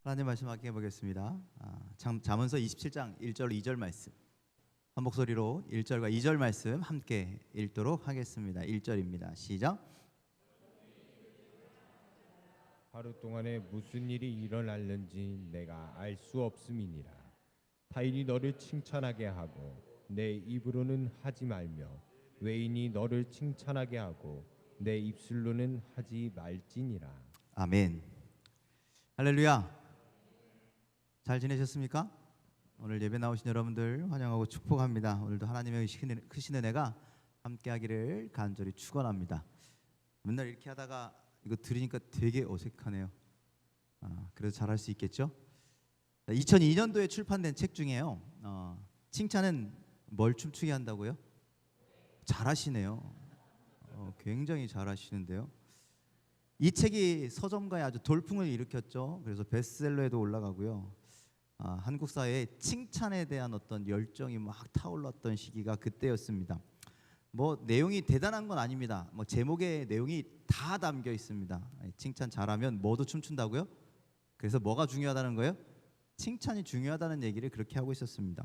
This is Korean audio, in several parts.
하나님 말씀 함께 해보겠습니다. 잠언서 27장 1절 2절 말씀 한 목소리로 1절과 2절 말씀 함께 읽도록 하겠습니다. 1절입니다. 시작. 하루 동안에 무슨 일이 일어날는지 내가 알 수 없음이니라. 타인이 너를 칭찬하게 하고 내 입으로는 하지 말며 외인이 너를 칭찬하게 하고 내 입술로는 하지 말지니라. 아멘. 할렐루야. 잘 지내셨습니까? 오늘 예배 나오신 여러분들 환영하고 축복합니다. 오늘도 하나님의 크신 은혜가 함께하기를 간절히 축원합니다. 맨날 이렇게 하다가 이거 들으니까 되게 어색하네요. 그래도 잘할 수 있겠죠? 2002년도에 출판된 책 중에요. 칭찬은 뭘 춤추게 한다고요? 잘하시네요. 굉장히 잘하시는데요. 이 책이 서점가에 아주 돌풍을 일으켰죠. 그래서 베스트셀러에도 올라가고요. 한국 사회에 칭찬에 대한 어떤 열정이 막 타올랐던 시기가 그때였습니다. 뭐 내용이 대단한 건 아닙니다. 뭐 제목에 내용이 다 담겨 있습니다. 칭찬 잘하면 뭐도 춤춘다고요? 그래서 뭐가 중요하다는 거예요? 칭찬이 중요하다는 얘기를 그렇게 하고 있었습니다.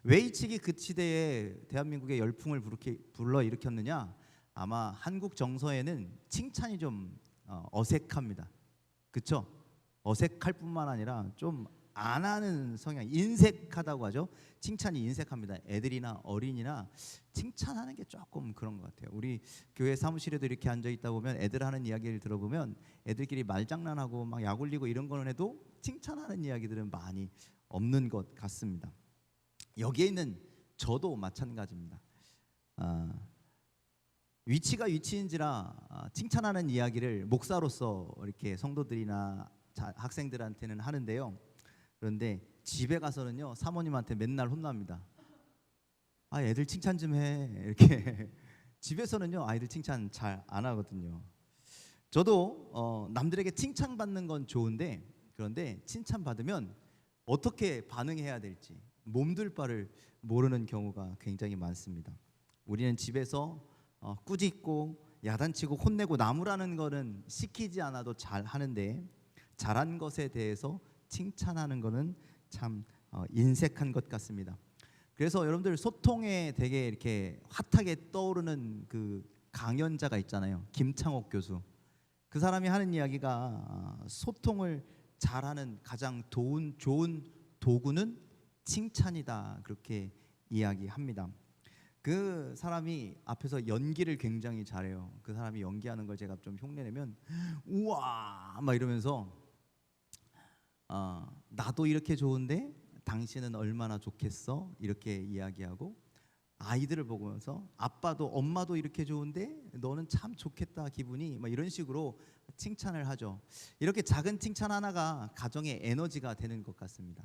왜 이 책이 그 시대에 대한민국의 열풍을 불러일으켰느냐? 아마 한국 정서에는 칭찬이 좀 어색합니다. 그렇죠? 어색할 뿐만 아니라 좀 안 하는 성향, 인색하다고 하죠. 칭찬이 인색합니다. 애들이나 어린이나 칭찬하는 게 조금 그런 것 같아요. 우리 교회 사무실에도 이렇게 앉아 있다 보면 애들 하는 이야기를 들어보면 애들끼리 말장난하고 막 약 올리고 이런 거는 해도 칭찬하는 이야기들은 많이 없는 것 같습니다. 여기에 있는 저도 마찬가지입니다. 위치가 위치인지라 칭찬하는 이야기를 목사로서 이렇게 성도들이나 학생들한테는 하는데요. 그런데 집에 가서는요, 사모님한테 맨날 혼납니다. 애들 칭찬 좀 해. 이렇게 집에서는요, 아이들 칭찬 잘 안 하거든요. 저도 남들에게 칭찬받는 건 좋은데, 그런데 칭찬받으면 어떻게 반응해야 될지 몸둘 바를 모르는 경우가 굉장히 많습니다. 우리는 집에서 꾸짖고 야단치고 혼내고 나무라는 거는 시키지 않아도 잘 하는데, 잘한 것에 대해서 칭찬하는 거는 참 인색한 것 같습니다. 그래서 여러분들 소통에 되게 이렇게 핫하게 떠오르는 그 강연자가 있잖아요. 김창옥 교수. 그 사람이 하는 이야기가 소통을 잘하는 가장 좋은 도구는 칭찬이다, 그렇게 이야기합니다. 그 사람이 앞에서 연기를 굉장히 잘해요. 그 사람이 연기하는 걸 제가 좀 흉내내면 우와 막 이러면서 나도 이렇게 좋은데 당신은 얼마나 좋겠어, 이렇게 이야기하고, 아이들을 보면서 아빠도 엄마도 이렇게 좋은데 너는 참 좋겠다 기분이, 막 이런 식으로 칭찬을 하죠. 이렇게 작은 칭찬 하나가 가정의 에너지가 되는 것 같습니다.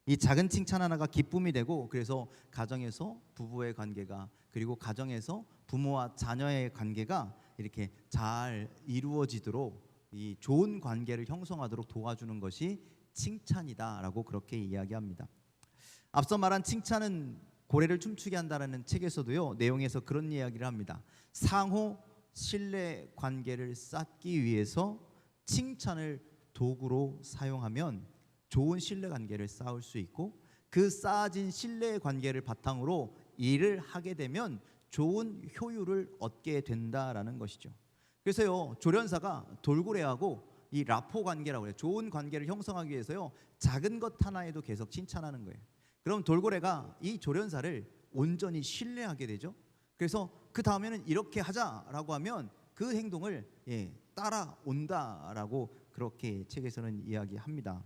이 작은 칭찬 하나가 기쁨이 되고, 그래서 가정에서 부부의 관계가, 그리고 가정에서 부모와 자녀의 관계가 이렇게 잘 이루어지도록, 이 좋은 관계를 형성하도록 도와주는 것이 칭찬이다라고 그렇게 이야기합니다. 앞서 말한 칭찬은 고래를 춤추게 한다라는 책에서도요, 내용에서 그런 이야기를 합니다. 상호 신뢰 관계를 쌓기 위해서 칭찬을 도구로 사용하면 좋은 신뢰 관계를 쌓을 수 있고, 그 쌓아진 신뢰 관계를 바탕으로 일을 하게 되면 좋은 효율을 얻게 된다라는 것이죠. 그래서요, 조련사가 돌고래하고 이 라포 관계라고 해요. 좋은 관계를 형성하기 위해서요, 작은 것 하나에도 계속 칭찬하는 거예요. 그럼 돌고래가 이 조련사를 온전히 신뢰하게 되죠. 그래서 그 다음에는 이렇게 하자라고 하면 그 행동을 따라온다라고 그렇게 책에서는 이야기합니다.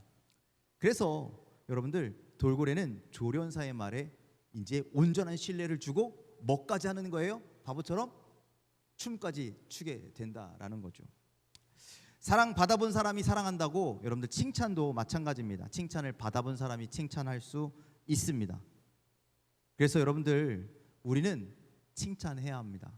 그래서 여러분들, 돌고래는 조련사의 말에 이제 온전한 신뢰를 주고 뭐까지 하는 거예요? 바보처럼 춤까지 추게 된다라는 거죠. 사랑 받아본 사람이 사랑한다고, 여러분들 칭찬도 마찬가지입니다. 칭찬을 받아본 사람이 칭찬할 수 있습니다. 그래서 여러분들, 우리는 칭찬해야 합니다.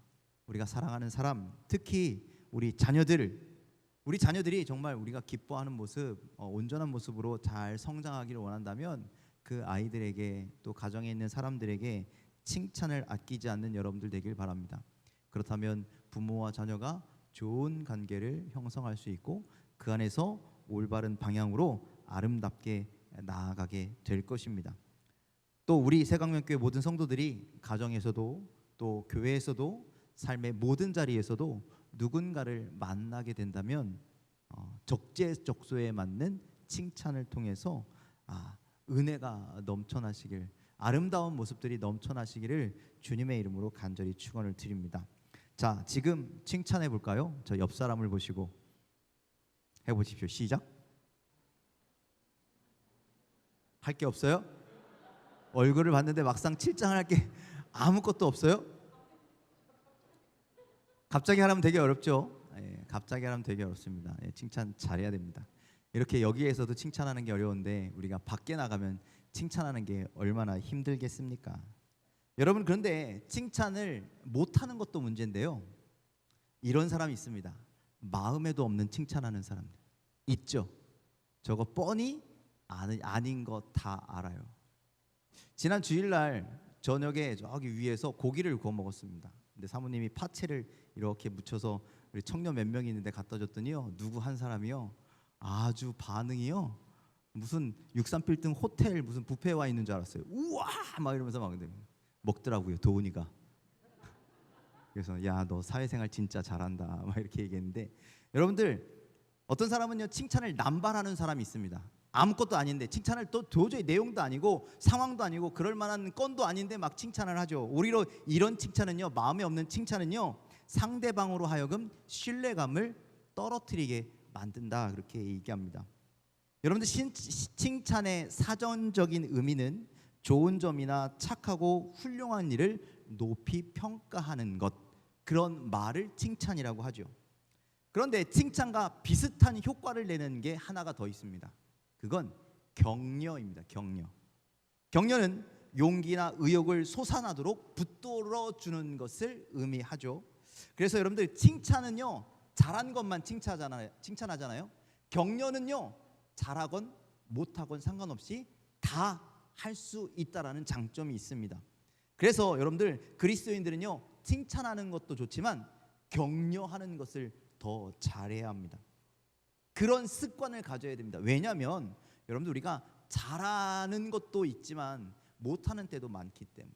우리가 사랑하는 사람, 특히 우리 자녀들이 정말 우리가 기뻐하는 모습, 온전한 모습으로 잘 성장하기를 원한다면 그 아이들에게, 또 가정에 있는 사람들에게 칭찬을 아끼지 않는 여러분들 되길 바랍니다. 그렇다면 부모와 자녀가 좋은 관계를 형성할 수 있고, 그 안에서 올바른 방향으로 아름답게 나아가게 될 것입니다. 또 우리 새강명교회 모든 성도들이 가정에서도 또 교회에서도 삶의 모든 자리에서도 누군가를 만나게 된다면 적재적소에 맞는 칭찬을 통해서 은혜가 넘쳐나시길, 아름다운 모습들이 넘쳐나시기를 주님의 이름으로 간절히 축원을 드립니다. 자, 지금 칭찬해 볼까요? 저 옆 사람을 보시고 해보십시오. 시작. 할 게 없어요? 얼굴을 봤는데 막상 칭찬할 게 아무것도 없어요? 갑자기 하라면 되게 어렵죠. 갑자기 하라면 되게 어렵습니다. 칭찬 잘해야 됩니다. 이렇게 여기에서도 칭찬하는 게 어려운데 우리가 밖에 나가면 칭찬하는 게 얼마나 힘들겠습니까? 여러분, 그런데 칭찬을 못하는 것도 문제인데요. 이런 사람이 있습니다. 마음에도 없는 칭찬하는 사람들 있죠. 저거 뻔히 아닌 거 다 알아요. 지난 주일날 저녁에 저기 위에서 고기를 구워 먹었습니다. 근데 사모님이 파채를 이렇게 묻혀서 우리 청년 몇 명이 있는데 갖다 줬더니요, 누구 한 사람이요 아주 반응이요 무슨 63빌딩 호텔 무슨 뷔페에 와 있는 줄 알았어요. 우와 막 이러면서 막 먹더라고요, 도훈이가. 그래서 야, 너 사회생활 진짜 잘한다 막 이렇게 얘기했는데, 여러분들 어떤 사람은요 칭찬을 남발하는 사람이 있습니다. 아무것도 아닌데 칭찬을 또 도저히 내용도 아니고 상황도 아니고 그럴 만한 건도 아닌데 막 칭찬을 하죠. 오히려 이런 칭찬은요, 마음에 없는 칭찬은요, 상대방으로 하여금 신뢰감을 떨어뜨리게 만든다, 그렇게 얘기합니다. 여러분들 칭찬의 사전적인 의미는 좋은 점이나 착하고 훌륭한 일을 높이 평가하는 것, 그런 말을 칭찬이라고 하죠. 그런데 칭찬과 비슷한 효과를 내는 게 하나가 더 있습니다. 그건 격려입니다. 격려는 용기나 의욕을 솟아나도록 붙들어 주는 것을 의미하죠. 그래서 여러분들 칭찬은요, 잘한 것만 칭찬하잖아요. 격려는요, 잘하건 못하건 상관없이 다 할 수 있다라는 장점이 있습니다. 그래서 여러분들 그리스도인들은요, 칭찬하는 것도 좋지만 격려하는 것을 더 잘해야 합니다. 그런 습관을 가져야 됩니다. 왜냐하면 여러분들 우리가 잘하는 것도 있지만 못하는 때도 많기 때문에,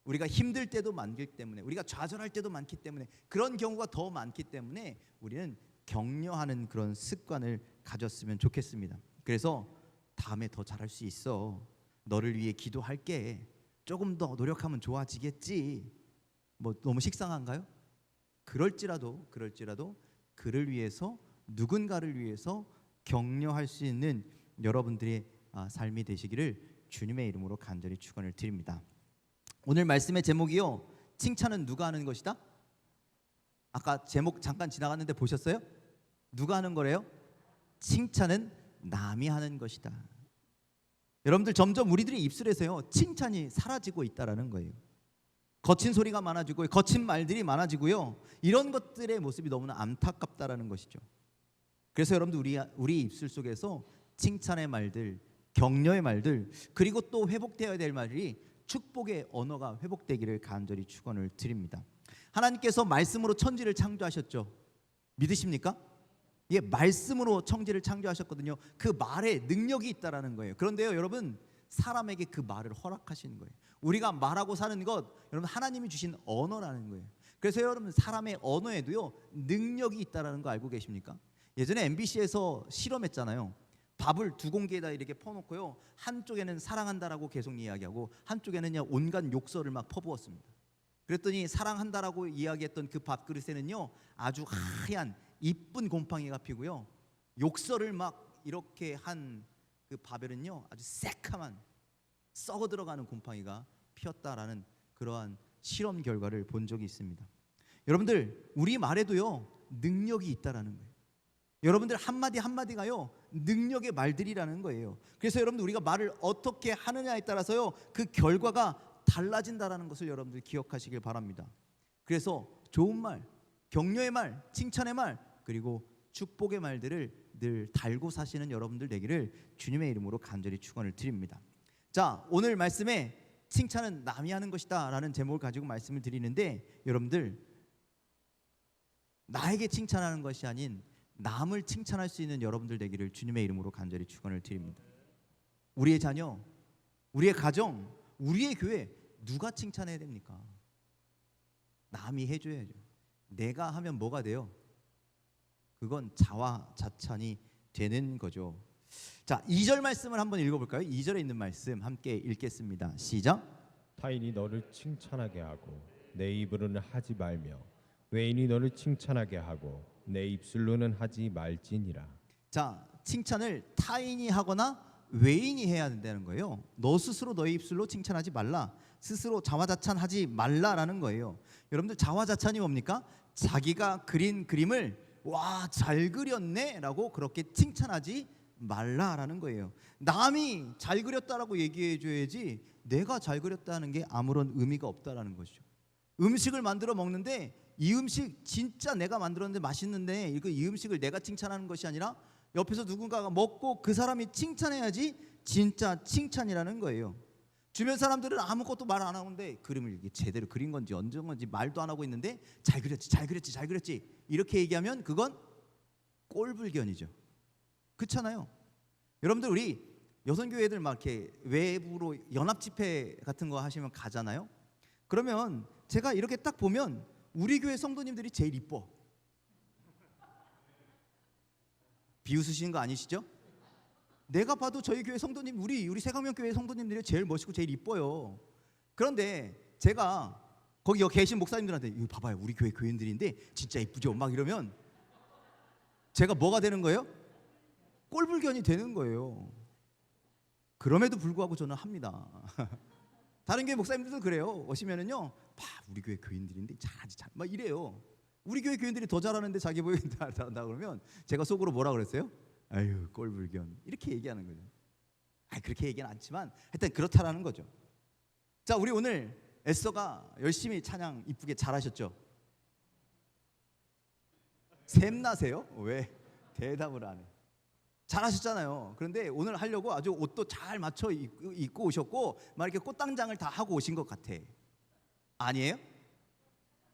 우리가 힘들 때도 많기 때문에, 우리가 좌절할 때도 많기 때문에, 그런 경우가 더 많기 때문에 우리는 격려하는 그런 습관을 가졌으면 좋겠습니다. 그래서 다음에 더 잘할 수 있어, 너를 위해 기도할게, 조금 더 노력하면 좋아지겠지, 뭐 너무 식상한가요? 그럴지라도 그를 위해서, 누군가를 위해서 격려할 수 있는 여러분들의 삶이 되시기를 주님의 이름으로 간절히 축원을 드립니다. 오늘 말씀의 제목이요, 칭찬은 누가 하는 것이다? 아까 제목 잠깐 지나갔는데 보셨어요? 누가 하는 거래요? 칭찬은 남이 하는 것이다. 여러분들 점점 우리들의 입술에서요 칭찬이 사라지고 있다라는 거예요. 거친 소리가 많아지고 거친 말들이 많아지고요, 이런 것들의 모습이 너무나 안타깝다라는 것이죠. 그래서 여러분들 우리 입술 속에서 칭찬의 말들, 격려의 말들, 그리고 또 회복되어야 될 말이 축복의 언어가 회복되기를 간절히 축원을 드립니다. 하나님께서 말씀으로 천지를 창조하셨죠. 믿으십니까? 예, 말씀으로 천지를 창조하셨거든요. 그 말에 능력이 있다라는 거예요. 그런데요, 여러분, 사람에게 그 말을 허락하시는 거예요. 우리가 말하고 사는 것, 여러분, 하나님이 주신 언어라는 거예요. 그래서 여러분, 사람의 언어에도요 능력이 있다라는 거 알고 계십니까? 예전에 MBC에서 실험했잖아요. 밥을 두 공기에다 이렇게 퍼놓고요, 한쪽에는 사랑한다라고 계속 이야기하고 한쪽에는요 온갖 욕설을 막 퍼부었습니다. 그랬더니 사랑한다라고 이야기했던 그 밥그릇에는요 아주 하얀 이쁜 곰팡이가 피고요, 욕설을 막 이렇게 한 그 밥에는요 아주 새카만 썩어 들어가는 곰팡이가 피었다라는 그러한 실험 결과를 본 적이 있습니다. 여러분들, 우리 말에도요 능력이 있다라는 거예요. 여러분들 한마디 한마디가요 능력의 말들이라는 거예요. 그래서 여러분들 우리가 말을 어떻게 하느냐에 따라서요 그 결과가 달라진다라는 것을 여러분들 기억하시길 바랍니다. 그래서 좋은 말, 격려의 말, 칭찬의 말, 그리고 축복의 말들을 늘 달고 사시는 여러분들 되기를 주님의 이름으로 간절히 축원을 드립니다. 자, 오늘 말씀에 칭찬은 남이 하는 것이다 라는 제목을 가지고 말씀을 드리는데, 여러분들 나에게 칭찬하는 것이 아닌 남을 칭찬할 수 있는 여러분들 되기를 주님의 이름으로 간절히 축원을 드립니다. 우리의 자녀, 우리의 가정, 우리의 교회 누가 칭찬해야 됩니까? 남이 해줘야죠. 내가 하면 뭐가 돼요? 그건 자화자찬이 되는 거죠. 자, 2절 말씀을 한번 읽어볼까요? 2절에 있는 말씀 함께 읽겠습니다. 시작. 타인이 너를 칭찬하게 하고 내 입으로는 하지 말며 외인이 너를 칭찬하게 하고 내 입술로는 하지 말지니라. 자, 칭찬을 타인이 하거나 외인이 해야 된다는 거예요. 너 스스로 너의 입술로 칭찬하지 말라. 스스로 자화자찬하지 말라라는 거예요. 여러분들 자화자찬이 뭡니까? 자기가 그린 그림을 와, 잘 그렸네라고 그렇게 칭찬하지 말라라는 거예요. 남이 잘 그렸다라고 얘기해 줘야지 내가 잘 그렸다는 게 아무런 의미가 없다라는 것이죠. 음식을 만들어 먹는데 이 음식 진짜 내가 만들었는데 맛있는데 이 음식을 내가 칭찬하는 것이 아니라 옆에서 누군가가 먹고 그 사람이 칭찬해야지 진짜 칭찬이라는 거예요. 주변 사람들은 아무것도 말 안 하는데 그림을 이게 제대로 그린 건지 얹은 건지 말도 안 하고 있는데 잘 그렸지 잘 그렸지 잘 그렸지 이렇게 얘기하면 그건 꼴불견이죠. 그렇잖아요. 여러분들 우리 여성교회들 막 이렇게 외부로 연합 집회 같은 거 하시면 가잖아요. 그러면 제가 이렇게 딱 보면 우리 교회 성도님들이 제일 이뻐. 비웃으시는 거 아니시죠? 내가 봐도 저희 교회 성도님 우리 세강명 교회 성도님들이 제일 멋있고 제일 이뻐요. 그런데 제가 거기 계신 목사님들한테 이거 봐봐요 우리 교회 교인들인데 진짜 이쁘죠 막 이러면 제가 뭐가 되는 거예요? 꼴불견이 되는 거예요. 그럼에도 불구하고 저는 합니다. 다른 교회 목사님들도 그래요. 오시면은요, 봐 우리 교회 교인들인데 잘하지 잘 막 이래요. 우리 교회 교인들이 더 잘하는데 자기 보기 잘한다 그러면 제가 속으로 뭐라 그랬어요? 아유 꼴불견 이렇게 얘기하는 거죠. 그렇게 얘기는 않지만 하여튼 그렇다라는 거죠. 자, 우리 오늘 에스더가 열심히 찬양 이쁘게 잘하셨죠? 샘나세요? 왜 대답을 안 해? 잘하셨잖아요. 그런데 오늘 하려고 아주 옷도 잘 맞춰 입고 오셨고 막 이렇게 꽃당장을 다 하고 오신 것 같아. 아니에요?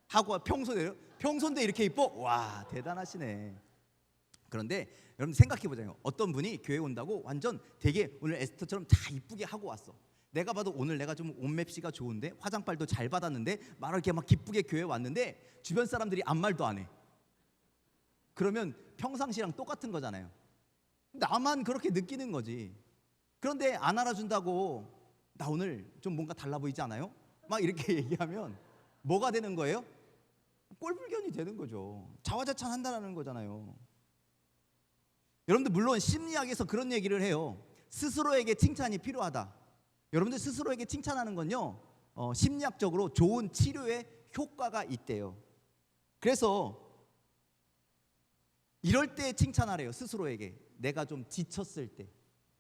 하고 평소인데 이렇게 이뻐? 와 대단하시네. 그런데 여러분 생각해 보자요. 어떤 분이 교회 온다고 완전 되게 오늘 에스터처럼 다 이쁘게 하고 왔어. 내가 봐도 오늘 내가 좀 옷맵시가 좋은데 화장빨도 잘 받았는데 막 이렇게 막 기쁘게 교회 왔는데 주변 사람들이 아무 말도 안 해. 그러면 평상시랑 똑같은 거잖아요. 나만 그렇게 느끼는 거지. 그런데 안 알아준다고 나 오늘 좀 뭔가 달라 보이지 않아요? 막 이렇게 얘기하면 뭐가 되는 거예요? 꼴불견이 되는 거죠. 자화자찬 한다는 거잖아요. 여러분들 물론 심리학에서 그런 얘기를 해요. 스스로에게 칭찬이 필요하다. 여러분들 스스로에게 칭찬하는 건요 심리학적으로 좋은 치료의 효과가 있대요. 그래서 이럴 때 칭찬하래요. 스스로에게. 내가 좀 지쳤을 때,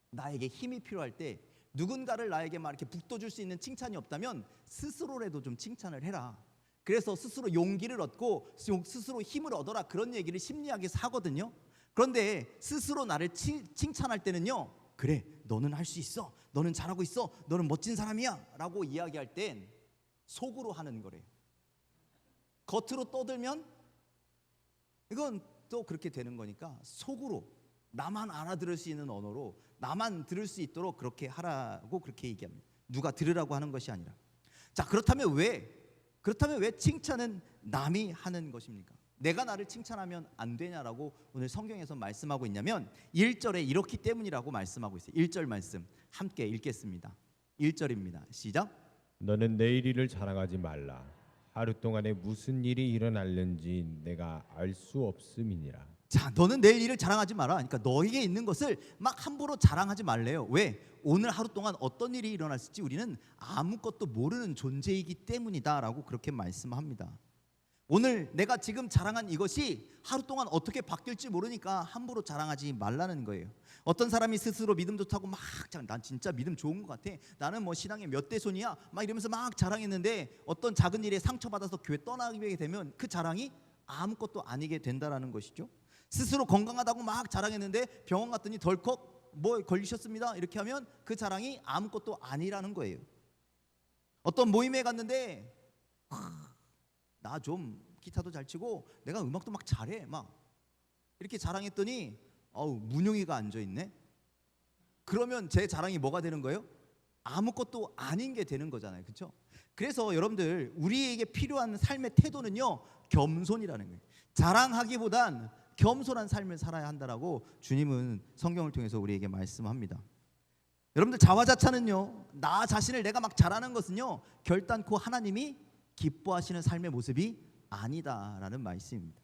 나에게 힘이 필요할 때, 누군가를 나에게 막 이렇게 북돋을 수 있는 칭찬이 없다면 스스로라도 좀 칭찬을 해라. 그래서 스스로 용기를 얻고 스스로 힘을 얻어라. 그런 얘기를 심리학에서 하거든요. 그런데 스스로 나를 칭찬할 때는요, 그래 너는 할 수 있어, 너는 잘하고 있어, 너는 멋진 사람이야 라고 이야기할 땐 속으로 하는 거래요. 겉으로 떠들면 이건 또 그렇게 되는 거니까 속으로 나만 알아들을 수 있는 언어로 나만 들을 수 있도록 그렇게 하라고 그렇게 얘기합니다. 누가 들으라고 하는 것이 아니라. 자, 그렇다면 왜 칭찬은 남이 하는 것입니까? 내가 나를 칭찬하면 안 되냐라고 오늘 성경에서 말씀하고 있냐면 1절에 이렇기 때문이라고 말씀하고 있어요. 1절 말씀 함께 읽겠습니다. 1절입니다. 시작. 너는 내일 일을 자랑하지 말라. 하루 동안에 무슨 일이 일어날는지 내가 알 수 없음이니라. 자, 너는 내일 일을 자랑하지 마라. 그러니까 너에게 있는 것을 막 함부로 자랑하지 말래요. 왜? 오늘 하루 동안 어떤 일이 일어났을지 우리는 아무것도 모르는 존재이기 때문이다라고 그렇게 말씀합니다. 오늘 내가 지금 자랑한 이것이 하루 동안 어떻게 바뀔지 모르니까 함부로 자랑하지 말라는 거예요. 어떤 사람이 스스로 믿음 좋다고 막 난 진짜 믿음 좋은 것 같아, 나는 뭐 신앙의 몇 대 손이야 막 이러면서 막 자랑했는데 어떤 작은 일에 상처받아서 교회 떠나게 되면 그 자랑이 아무것도 아니게 된다라는 것이죠. 스스로 건강하다고 막 자랑했는데 병원 갔더니 덜컥 뭐 걸리셨습니다 이렇게 하면 그 자랑이 아무것도 아니라는 거예요. 어떤 모임에 갔는데 나 좀 기타도 잘 치고 내가 음악도 막 잘해 막 이렇게 자랑했더니 문용이가 앉아 있네. 그러면 제 자랑이 뭐가 되는 거예요? 아무것도 아닌 게 되는 거잖아요. 그렇죠? 그래서 여러분들 우리에게 필요한 삶의 태도는요, 겸손이라는 거예요. 자랑하기보단 겸손한 삶을 살아야 한다라고 주님은 성경을 통해서 우리에게 말씀합니다. 여러분들 자화자찬은요, 나 자신을 내가 막 잘하는 것은요, 결단코 하나님이 기뻐하시는 삶의 모습이 아니다라는 말씀입니다.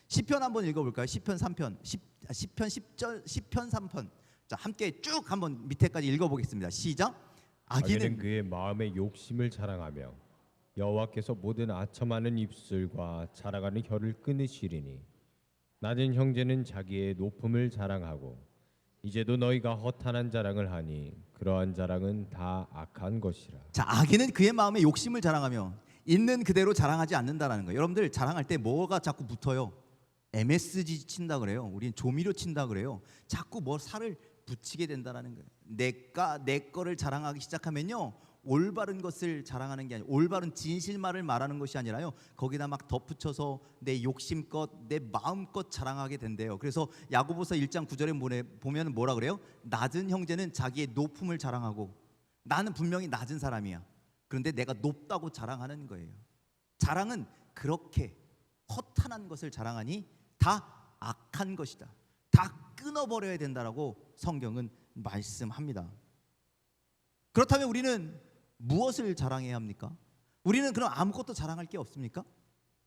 시편 한번 읽어볼까요? 시편 3편, 시편 10절, 시편 3편. 자, 함께 쭉 한번 밑에까지 읽어보겠습니다. 시작. 악인은 그의 마음의 욕심을 자랑하며 여호와께서 모든 아첨하는 입술과 자랑하는 혀를 끊으시리니 낮은 형제는 자기의 높음을 자랑하고 이제도 너희가 허탄한 자랑을 하니 그러한 자랑은 다 악한 것이라. 자, 악인은 그의 마음의 욕심을 자랑하며 있는 그대로 자랑하지 않는다라는 거예요. 여러분들 자랑할 때 뭐가 자꾸 붙어요? MSG 친다 그래요. 우리는 조미료 친다 그래요. 자꾸 뭐 살을 붙이게 된다라는 거예요. 내 거를 자랑하기 시작하면요, 올바른 것을 자랑하는 게 아니라 올바른 진실말을 말하는 것이 아니라요, 거기다 막 덧붙여서 내 욕심껏 내 마음껏 자랑하게 된대요. 그래서 야고보서 1장 9절에 보면 뭐라 그래요? 낮은 형제는 자기의 높음을 자랑하고, 나는 분명히 낮은 사람이야. 그런데 내가 높다고 자랑하는 거예요. 자랑은 그렇게 허탄한 것을 자랑하니 다 악한 것이다. 다 끊어버려야 된다라고 성경은 말씀합니다. 그렇다면 우리는 무엇을 자랑해야 합니까? 우리는 그럼 아무것도 자랑할 게 없습니까?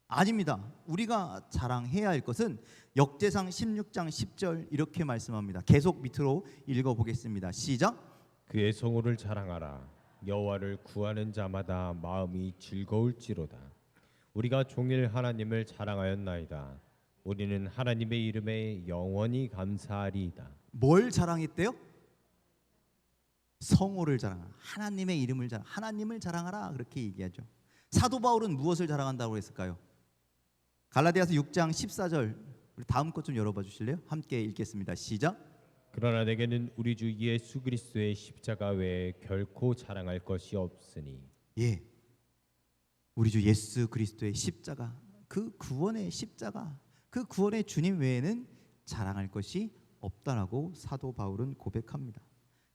아닙니다. 우리가 자랑해야 할 것은 역대상 16장 10절 이렇게 말씀합니다. 계속 밑으로 읽어보겠습니다. 시작. 그의 성호를 자랑하라. 여호와를 구하는 자마다 마음이 즐거울지로다. 우리가 종일 하나님을 자랑하였나이다. 우리는 하나님의 이름에 영원히 감사하리이다. 뭘 자랑했대요? 성호를 자랑하라. 하나님의 이름을 자랑, 하나님을 자랑하라, 그렇게 얘기하죠. 사도 바울은 무엇을 자랑한다고 했을까요? 갈라디아서 6장 14절, 우리 다음 것 좀 열어봐 주실래요? 함께 읽겠습니다. 시작. 그러나 내게는 우리 주 예수 그리스도의 십자가 외에 결코 자랑할 것이 없으니. 예, 우리 주 예수 그리스도의 십자가, 그 구원의 십자가, 그 구원의 주님 외에는 자랑할 것이 없다라고 사도 바울은 고백합니다.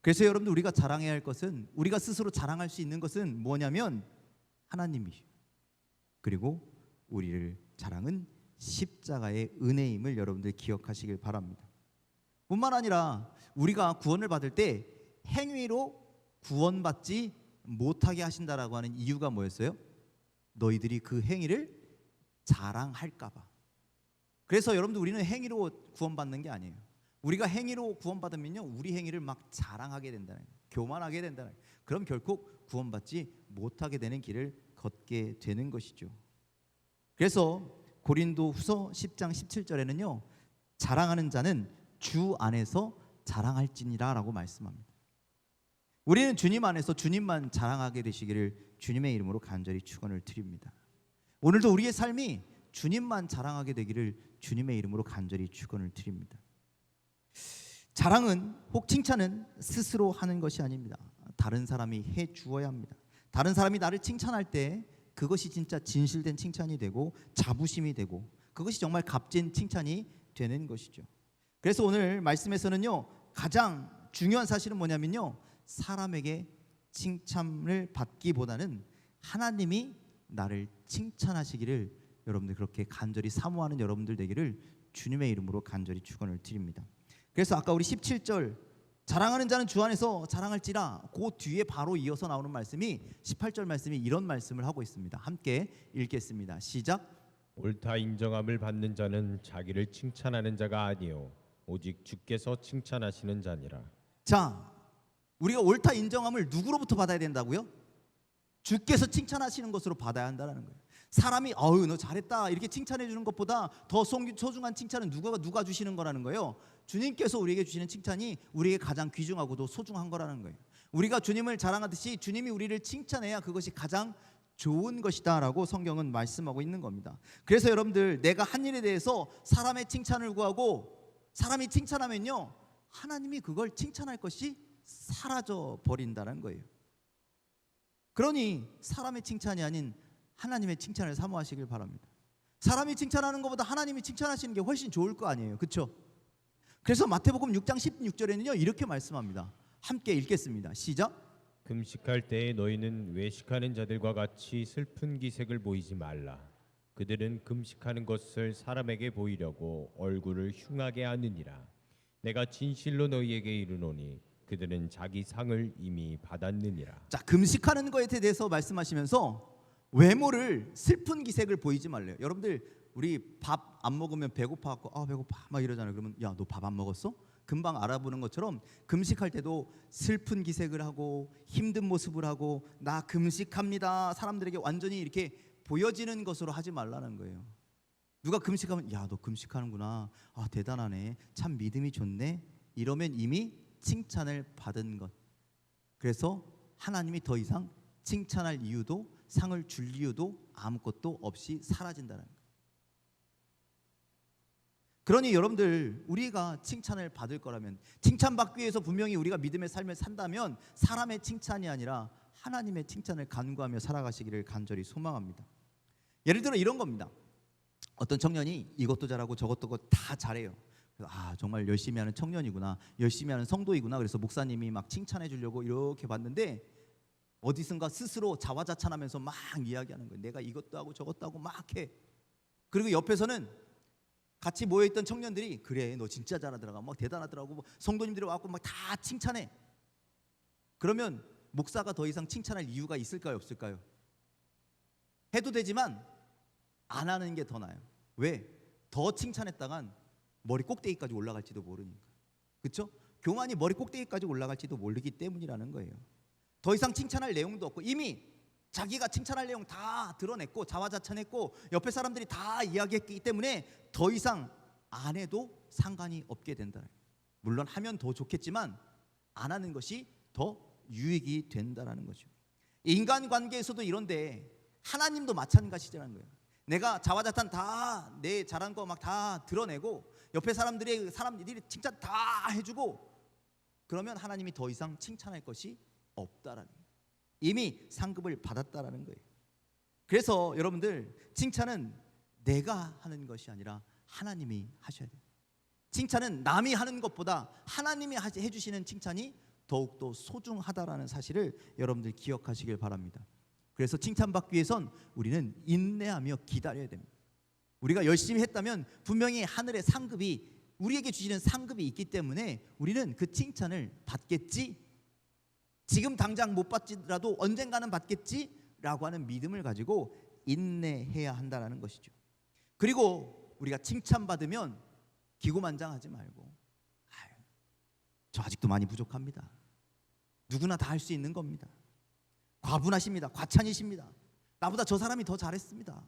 그래서 여러분들 우리가 자랑해야 할 것은, 우리가 스스로 자랑할 수 있는 것은 뭐냐면 하나님이시오. 그리고 우리를 자랑은 십자가의 은혜임을 여러분들 기억하시길 바랍니다. 뿐만 아니라 우리가 구원을 받을 때 행위로 구원받지 못하게 하신다라고 하는 이유가 뭐였어요? 너희들이 그 행위를 자랑할까 봐. 그래서 여러분들 우리는 행위로 구원받는 게 아니에요. 우리가 행위로 구원받으면요, 우리 행위를 막 자랑하게 된다는 거예요. 교만하게 된다는 거예요. 그럼 결코 구원받지 못하게 되는 길을 걷게 되는 것이죠. 그래서 고린도 후서 10장 17절에는요, 자랑하는 자는 주 안에서 자랑할지니라 라고 말씀합니다. 우리는 주님 안에서 주님만 자랑하게 되시기를 주님의 이름으로 간절히 축원을 드립니다. 오늘도 우리의 삶이 주님만 자랑하게 되기를 주님의 이름으로 간절히 축원을 드립니다. 자랑은, 혹 칭찬은 스스로 하는 것이 아닙니다. 다른 사람이 해 주어야 합니다. 다른 사람이 나를 칭찬할 때 그것이 진짜 진실된 칭찬이 되고 자부심이 되고 그것이 정말 값진 칭찬이 되는 것이죠. 그래서 오늘 말씀에서는요, 가장 중요한 사실은 뭐냐면요, 사람에게 칭찬을 받기보다는 하나님이 나를 칭찬하시기를 여러분들 그렇게 간절히 사모하는 여러분들 되기를 주님의 이름으로 간절히 축원을 드립니다. 그래서 아까 우리 17절 자랑하는 자는 주 안에서 자랑할지라, 그 뒤에 바로 이어서 나오는 말씀이 18절 말씀이 이런 말씀을 하고 있습니다. 함께 읽겠습니다. 시작. 옳다 인정함을 받는 자는 자기를 칭찬하는 자가 아니요 오직 주께서 칭찬하시는 자니라. 자, 우리가 옳다 인정함을 누구로부터 받아야 된다고요? 주께서 칭찬하시는 것으로 받아야 한다는 거예요. 사람이 어우 너 잘했다 이렇게 칭찬해 주는 것보다 더 소중한 칭찬은 누가 주시는 거라는 거예요. 주님께서 우리에게 주시는 칭찬이 우리에게 가장 귀중하고도 소중한 거라는 거예요. 우리가 주님을 자랑하듯이 주님이 우리를 칭찬해야 그것이 가장 좋은 것이다 라고 성경은 말씀하고 있는 겁니다. 그래서 여러분들, 내가 한 일에 대해서 사람의 칭찬을 구하고 사람이 칭찬하면요, 하나님이 그걸 칭찬할 것이 사라져 버린다는 거예요. 그러니 사람의 칭찬이 아닌 하나님의 칭찬을 사모하시길 바랍니다. 사람이 칭찬하는 것보다 하나님이 칭찬하시는 게 훨씬 좋을 거 아니에요. 그렇죠? 그래서 마태복음 6장 16절에는요 이렇게 말씀합니다. 함께 읽겠습니다. 시작. 금식할 때에 너희는 외식하는 자들과 같이 슬픈 기색을 보이지 말라. 그들은 금식하는 것을 사람에게 보이려고 얼굴을 흉하게 하느니라. 내가 진실로 너희에게 이르노니 그들은 자기 상을 이미 받았느니라. 자, 금식하는 거에 대해서 말씀하시면서 외모를 슬픈 기색을 보이지 말래요. 여러분들 우리 밥 안 먹으면 배고파갖고 배고파 막 이러잖아요. 그러면 야, 너 밥 안 먹었어? 금방 알아보는 것처럼 금식할 때도 슬픈 기색을 하고 힘든 모습을 하고 나 금식합니다. 사람들에게 완전히 이렇게 보여지는 것으로 하지 말라는 거예요. 누가 금식하면 야, 너 금식하는구나. 대단하네. 참 믿음이 좋네. 이러면 이미 칭찬을 받은 것. 그래서 하나님이 더 이상 칭찬할 이유도 상을 줄 이유도 아무것도 없이 사라진다는 거예요. 그러니 여러분들 우리가 칭찬을 받을 거라면, 칭찬받기 위해서 분명히 우리가 믿음의 삶을 산다면 사람의 칭찬이 아니라 하나님의 칭찬을 간구하며 살아가시기를 간절히 소망합니다. 예를 들어 이런 겁니다. 어떤 청년이 이것도 잘하고 저것도 다 잘해요. 정말 열심히 하는 청년이구나, 열심히 하는 성도이구나. 그래서 목사님이 막 칭찬해 주려고 이렇게 봤는데 어디선가 스스로 자화자찬하면서 막 이야기하는 거예요. 내가 이것도 하고 저것도 하고 막 해. 그리고 옆에서는 같이 모여있던 청년들이 그래 너 진짜 잘하더라고, 막 대단하더라고, 성도님들이 와서 막 다 칭찬해. 그러면 목사가 더 이상 칭찬할 이유가 있을까요, 없을까요? 해도 되지만 안 하는 게 더 나아요. 왜? 더 칭찬했다간 머리 꼭대기까지 올라갈지도 모르니까. 그렇죠? 교만이 머리 꼭대기까지 올라갈지도 모르기 때문이라는 거예요. 더 이상 칭찬할 내용도 없고 이미 자기가 칭찬할 내용 다 드러냈고 자화자찬했고 옆에 사람들이 다 이야기했기 때문에 더 이상 안 해도 상관이 없게 된다. 물론 하면 더 좋겠지만 안 하는 것이 더 유익이 된다라는 거죠. 인간관계에서도 이런데 하나님도 마찬가지라는 거예요. 내가 자화자찬 다 내 잘한 거 막 다 드러내고 옆에 사람들이 칭찬 다 해주고 그러면 하나님이 더 이상 칭찬할 것이 없다라는 거예요. 이미 상급을 받았다라는 거예요. 그래서 여러분들 칭찬은 내가 하는 것이 아니라 하나님이 하셔야 돼요. 칭찬은 남이 하는 것보다 하나님이 해주시는 칭찬이 더욱더 소중하다라는 사실을 여러분들 기억하시길 바랍니다. 그래서 칭찬받기 위해선 우리는 인내하며 기다려야 됩니다. 우리가 열심히 했다면 분명히 하늘의 상급이 우리에게 주시는 상급이 있기 때문에 우리는 그 칭찬을 받겠지, 지금 당장 못 받지라도 언젠가는 받겠지라고 하는 믿음을 가지고 인내해야 한다는 것이죠. 그리고 우리가 칭찬받으면 기고만장하지 말고 저 아직도 많이 부족합니다. 누구나 다 할 수 있는 겁니다. 과분하십니다. 과찬이십니다. 나보다 저 사람이 더 잘했습니다.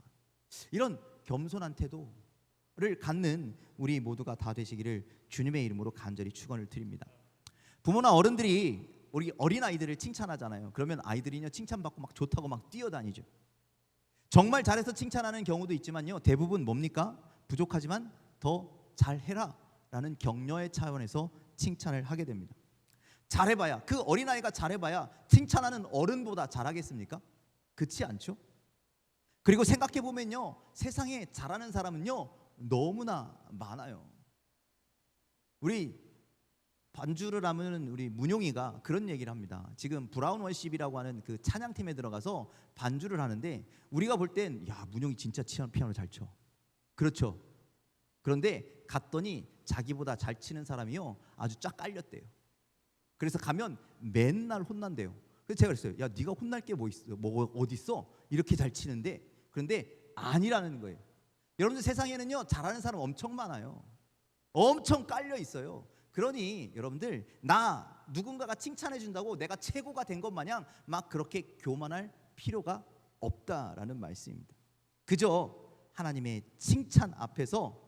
이런 겸손한 태도를 갖는 우리 모두가 다 되시기를 주님의 이름으로 간절히 축원을 드립니다. 부모나 어른들이 우리 어린아이들을 칭찬하잖아요. 그러면 아이들이요 칭찬받고 막 좋다고 막 뛰어다니죠. 정말 잘해서 칭찬하는 경우도 있지만요 대부분 뭡니까? 부족하지만 더 잘해라 라는 격려의 차원에서 칭찬을 하게 됩니다. 잘해봐야, 그 어린아이가 잘해봐야 칭찬하는 어른보다 잘하겠습니까? 그렇지 않죠? 그리고 생각해보면요 세상에 잘하는 사람은요 너무나 많아요. 우리 반주를 하면 우리 문용이가 그런 얘기를 합니다. 지금 브라운 월십이라고 하는 그 찬양팀에 들어가서 반주를 하는데 우리가 볼 땐 야 문용이 진짜 피아노 잘 쳐. 그렇죠. 그런데 갔더니 자기보다 잘 치는 사람이요 아주 쫙 깔렸대요. 그래서 가면 맨날 혼난대요. 그래서 제가 그랬어요. 야 네가 혼날 게 뭐 있어? 뭐 어디 있어? 이렇게 잘 치는데. 그런데 아니라는 거예요. 여러분들 세상에는요 잘하는 사람 엄청 많아요. 엄청 깔려 있어요. 그러니 여러분들 나 누군가가 칭찬해 준다고 내가 최고가 된 것 마냥 막 그렇게 교만할 필요가 없다라는 말씀입니다. 그저 하나님의 칭찬 앞에서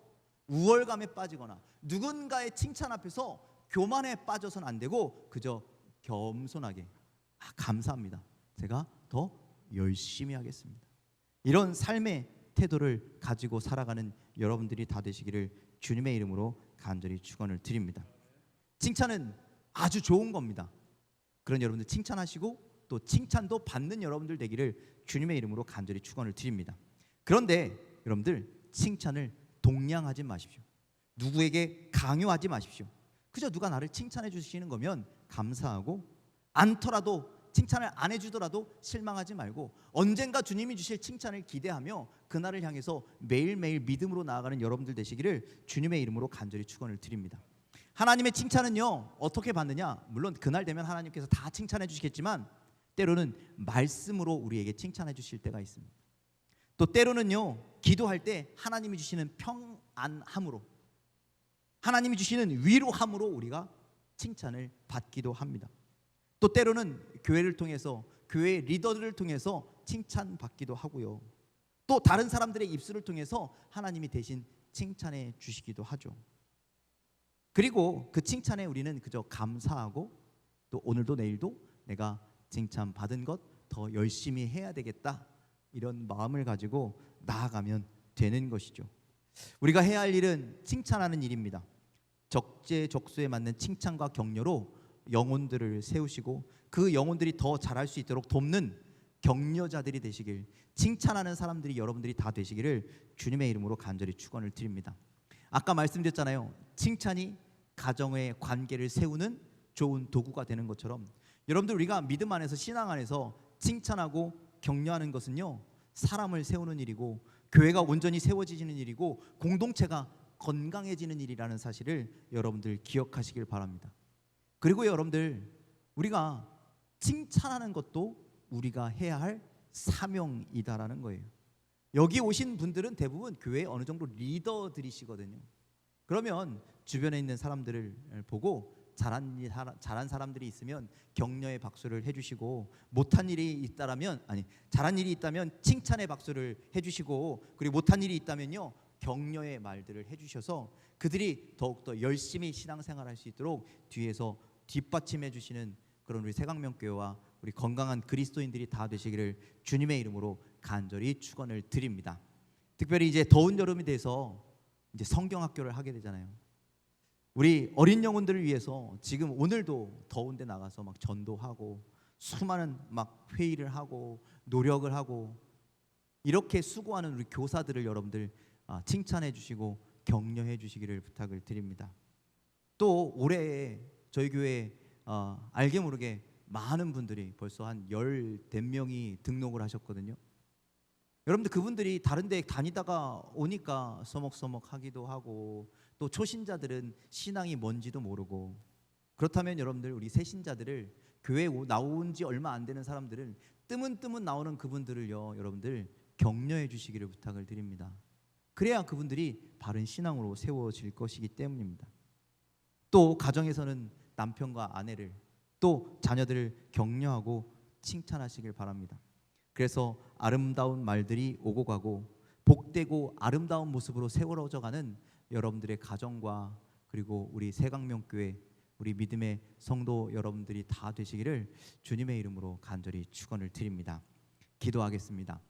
우월감에 빠지거나 누군가의 칭찬 앞에서 교만에 빠져서는 안 되고 그저 겸손하게 감사합니다. 제가 더 열심히 하겠습니다. 이런 삶의 태도를 가지고 살아가는 여러분들이 다 되시기를 주님의 이름으로 간절히 축원을 드립니다. 칭찬은 아주 좋은 겁니다. 그런 여러분들 칭찬하시고 또 칭찬도 받는 여러분들 되기를 주님의 이름으로 간절히 축원을 드립니다. 그런데 여러분들 칭찬을 동량하지 마십시오. 누구에게 강요하지 마십시오. 그저 누가 나를 칭찬해 주시는 거면 감사하고, 않더라도 칭찬을 안 해주더라도 실망하지 말고 언젠가 주님이 주실 칭찬을 기대하며 그날을 향해서 매일매일 믿음으로 나아가는 여러분들 되시기를 주님의 이름으로 간절히 축원을 드립니다. 하나님의 칭찬은요 어떻게 받느냐? 물론 그날 되면 하나님께서 다 칭찬해 주시겠지만 때로는 말씀으로 우리에게 칭찬해 주실 때가 있습니다. 또 때로는요 기도할 때 하나님이 주시는 평안함으로, 하나님이 주시는 위로함으로 우리가 칭찬을 받기도 합니다. 또 때로는 교회를 통해서, 교회 리더들을 통해서 칭찬받기도 하고요. 또 다른 사람들의 입술을 통해서 하나님이 대신 칭찬해 주시기도 하죠. 그리고 그 칭찬에 우리는 그저 감사하고, 또 오늘도 내일도 내가 칭찬받은 것 더 열심히 해야 되겠다, 이런 마음을 가지고 나아가면 되는 것이죠. 우리가 해야 할 일은 칭찬하는 일입니다. 적재적소에 맞는 칭찬과 격려로 영혼들을 세우시고 그 영혼들이 더 잘할 수 있도록 돕는 격려자들이 되시길, 칭찬하는 사람들이 여러분들이 다 되시기를 주님의 이름으로 간절히 축원을 드립니다. 아까 말씀드렸잖아요. 칭찬이 가정의 관계를 세우는 좋은 도구가 되는 것처럼 여러분들 우리가 믿음 안에서, 신앙 안에서 칭찬하고 격려하는 것은요 사람을 세우는 일이고 교회가 온전히 세워지는 일이고 공동체가 건강해지는 일이라는 사실을 여러분들 기억하시길 바랍니다. 그리고 여러분들 우리가 칭찬하는 것도 우리가 해야 할 사명이다라는 거예요. 여기 오신 분들은 대부분 교회의 어느 정도 리더들이시거든요. 그러면 주변에 있는 사람들을 보고 잘한 사람들이 있으면 격려의 박수를 해주시고, 못한 일이 있다면, 잘한 일이 있다면 칭찬의 박수를 해주시고, 그리고 못한 일이 있다면요 격려의 말들을 해주셔서 그들이 더욱더 열심히 신앙생활할 수 있도록 뒤에서 뒷받침해 주시는 그런 우리 새강명교회와 우리 건강한 그리스도인들이 다 되시기를 주님의 이름으로 간절히 축원을 드립니다. 특별히 이제 더운 여름이 돼서 이제 성경학교를 하게 되잖아요. 우리 어린 영혼들을 위해서 지금 오늘도 더운데 나가서 막 전도하고 수많은 막 회의를 하고 노력을 하고 이렇게 수고하는 우리 교사들을 여러분들 칭찬해 주시고 격려해 주시기를 부탁을 드립니다. 또 올해 저희 교회에 알게 모르게 많은 분들이 벌써 한 10몇 명이 등록을 하셨거든요. 여러분들 그분들이 다른 데 다니다가 오니까 서먹서먹하기도 하고, 또 초신자들은 신앙이 뭔지도 모르고, 그렇다면 여러분들 우리 새신자들을, 교회에 나온 지 얼마 안 되는 사람들은 뜨문뜨문 나오는 그분들을요 여러분들 격려해 주시기를 부탁을 드립니다. 그래야 그분들이 바른 신앙으로 세워질 것이기 때문입니다. 또 가정에서는 남편과 아내를, 또 자녀들을 격려하고 칭찬하시길 바랍니다. 그래서 아름다운 말들이 오고 가고 복되고 아름다운 모습으로 세워져가는 여러분들의 가정과 그리고 우리 새강명교회, 우리 믿음의 성도 여러분들이 다 되시기를 주님의 이름으로 간절히 축원을 드립니다. 기도하겠습니다.